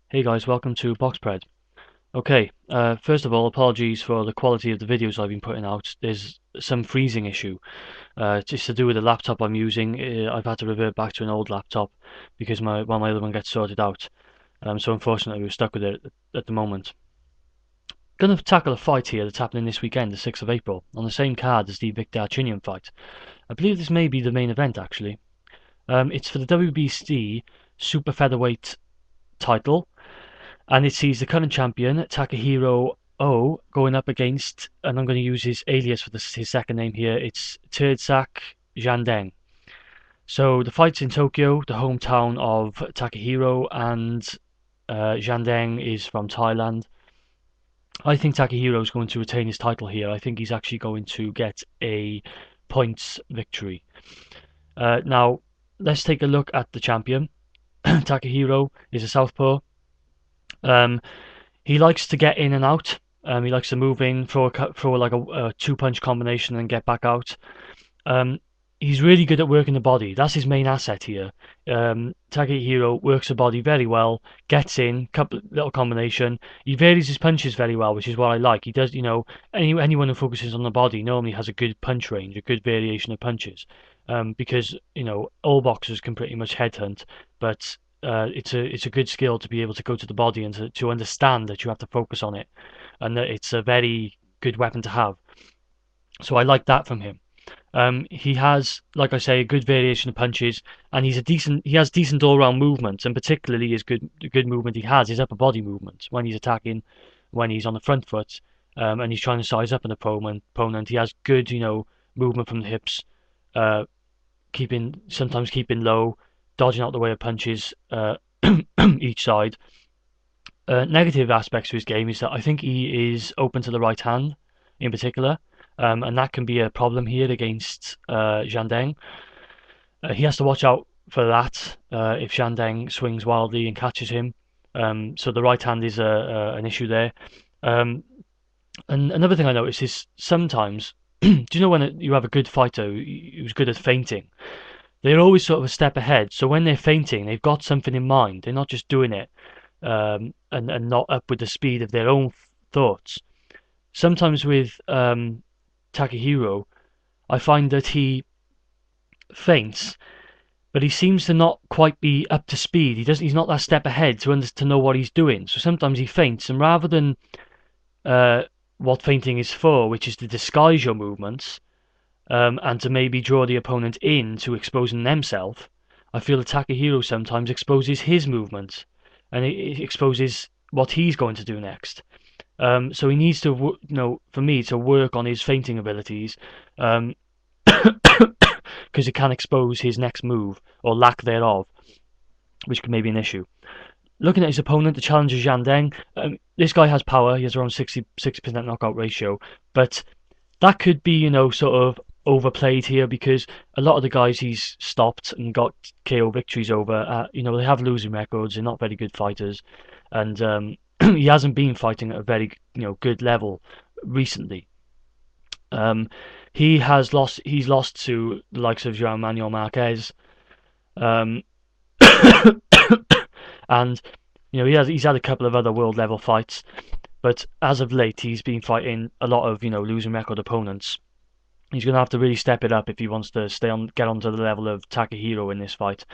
Hey guys, welcome to BoxPred. Okay, first of all, apologies for the quality of the videos I've been putting out. There's some freezing issue. Just to do with the laptop I'm using. I've had to revert back to an old laptop because my other one gets sorted out. So unfortunately, we're stuck with it at the moment. Gonna tackle a fight here that's happening this weekend, the 6th of April, on the same card as the Victor Darchinyan fight. I believe this may be the main event actually. It's for the WBC Super Featherweight title, and it sees the current champion Takahiro going up against, and I'm going to use his alias for his second name here. It's Terdsak Jandaeng. So the fight's in Tokyo, the hometown of Takahiro, and Jandaeng is from Thailand. I think Takahiro is going to retain his title here. I think he's actually going to get a points victory. Now, let's take a look at the champion. Takahiro is a southpaw. Um, He likes to get in and out. He likes to move in, throw like a two-punch combination, and get back out. Um, he's really good at working the body. That's his main asset here. Takahiro works the body very well, gets in, couple little combination. He varies his punches very well, which is what I like. He does, anyone who focuses on the body normally has a good punch range, a good variation of punches. Because all boxers can pretty much headhunt, but it's a good skill to be able to go to the body and to understand that you have to focus on it, and that it's a very good weapon to have. So I like that from him. He has, like I say, a good variation of punches, and he has decent all-round movements, and particularly his good movement he has is upper body movement when he's attacking, when he's on the front foot, and he's trying to size up an opponent. He has good, movement from the hips, uh, sometimes keeping low, dodging out the way of punches each side. Negative aspects to his game is that I think he is open to the right hand in particular, and that can be a problem here against Jandaeng. He has to watch out for that if Jandaeng swings wildly and catches him. So the right hand is an issue there. Um, and another thing I noticed is sometimes, do you know when you have a good fighter who's good at feinting? They're always sort of a step ahead. So when they're feinting, they've got something in mind. They're not just doing it and not up with the speed of their own thoughts. Sometimes with Takahiro, I find that he feints, but he seems to not quite be up to speed. He's not that step ahead to know what he's doing. So sometimes he feints, and rather than uh, what feinting is for, which is to disguise your movements, and to maybe draw the opponent in to exposing themselves, I feel that Takahiro sometimes exposes his movements, and it exposes what he's going to do next. So he needs to, for me, to work on his feinting abilities, um, because it can expose his next move or lack thereof, which can maybe be an issue. Looking at his opponent, the challenger Zhang Deng, this guy has power. He has around 60% knockout ratio, but that could be, sort of overplayed here because a lot of the guys he's stopped and got KO victories over, they have losing records. They're not very good fighters, and he hasn't been fighting at a very, good level recently. Um, he's lost to the likes of João Manuel Marquez, um, and he's had a couple of other world level fights, but as of late he's been fighting a lot of losing record opponents. He's going to have to really step it up if he wants to get onto the level of Takahiro in this fight.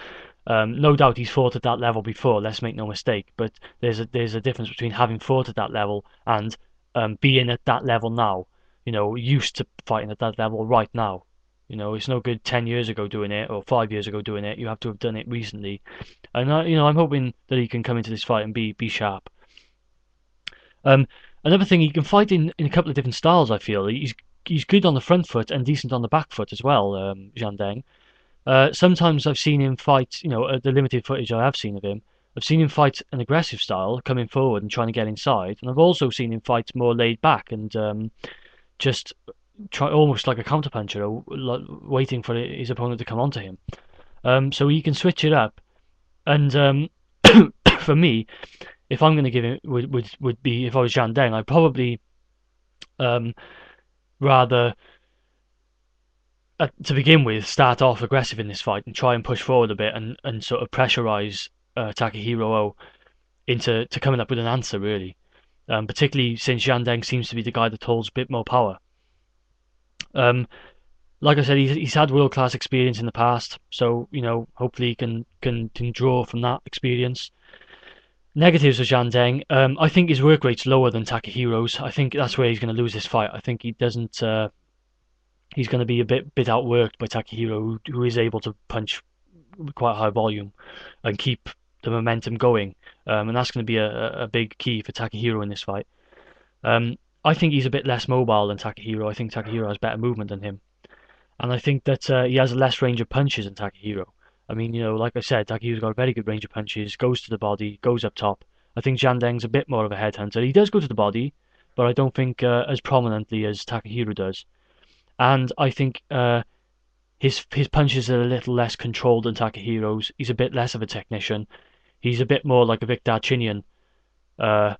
No doubt he's fought at that level before. Let's make no mistake. But there's a difference between having fought at that level and being at that level now. Used to fighting at that level right now. It's no good 10 years ago doing it or 5 years ago doing it. You have to have done it recently. And I'm hoping that he can come into this fight and be sharp. Um, Another thing, he can fight in a couple of different styles. I feel he's good on the front foot and decent on the back foot as well. Zhang Deng. Sometimes I've seen him fight. The limited footage I have seen of him, I've seen him fight an aggressive style, coming forward and trying to get inside, and I've also seen him fight more laid back and just try almost like a counterpuncher, waiting for his opponent to come onto him. So he can switch it up, and for me, if I'm going to give it, would be if I was Zhang Deng, I'd probably um, rather to begin with start off aggressive in this fight and try and push forward a bit and sort of pressurize Takahiro. into coming up with an answer really. Particularly since Jandaeng seems to be the guy that holds a bit more power. Um, like I said, he's had world class experience in the past, so hopefully he can draw from that experience. Negatives of Jandaeng, I think his work rate's lower than Takahiro's. I think that's where he's going to lose this fight. I think he doesn't. He's going to be a bit outworked by Takahiro, who is able to punch with quite high volume and keep the momentum going. And that's going to be a big key for Takahiro in this fight. I think he's a bit less mobile than Takahiro. I think Takahiro has better movement than him. And I think that he has less range of punches than Takahiro. I mean, like I said, Takehiro's got a very good range of punches, goes to the body, goes up top. I think Jandaeng's a bit more of a headhunter. He does go to the body, but I don't think as prominently as Takahiro does. And I think his punches are a little less controlled than Takehiro's. He's a bit less of a technician. He's a bit more like a Victor Chinian uh,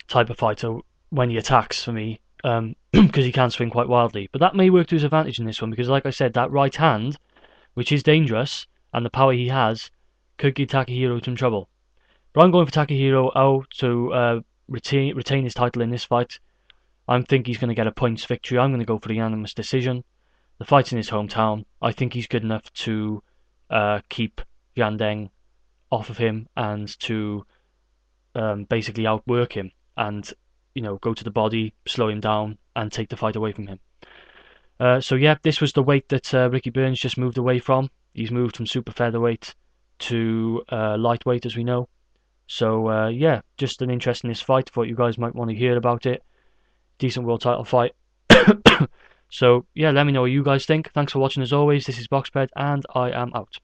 type of fighter when he attacks for me, because he can swing quite wildly. But that may work to his advantage in this one because, like I said, that right hand, which is dangerous, and the power he has, could give Takahiro some trouble. But I'm going for Takahiro to retain his title in this fight. I think he's going to get a points victory. I'm going to go for the unanimous decision. The fight's in his hometown. I think he's good enough to keep Jandaeng off of him and to basically outwork him and go to the body, slow him down, and take the fight away from him. So yeah, this was the weight that Ricky Burns just moved away from. He's moved from super featherweight to lightweight, as we know. So yeah, just an interest in this fight. Thought you guys might want to hear about it. Decent world title fight. So yeah, let me know what you guys think. Thanks for watching as always. This is BoxPred, and I am out.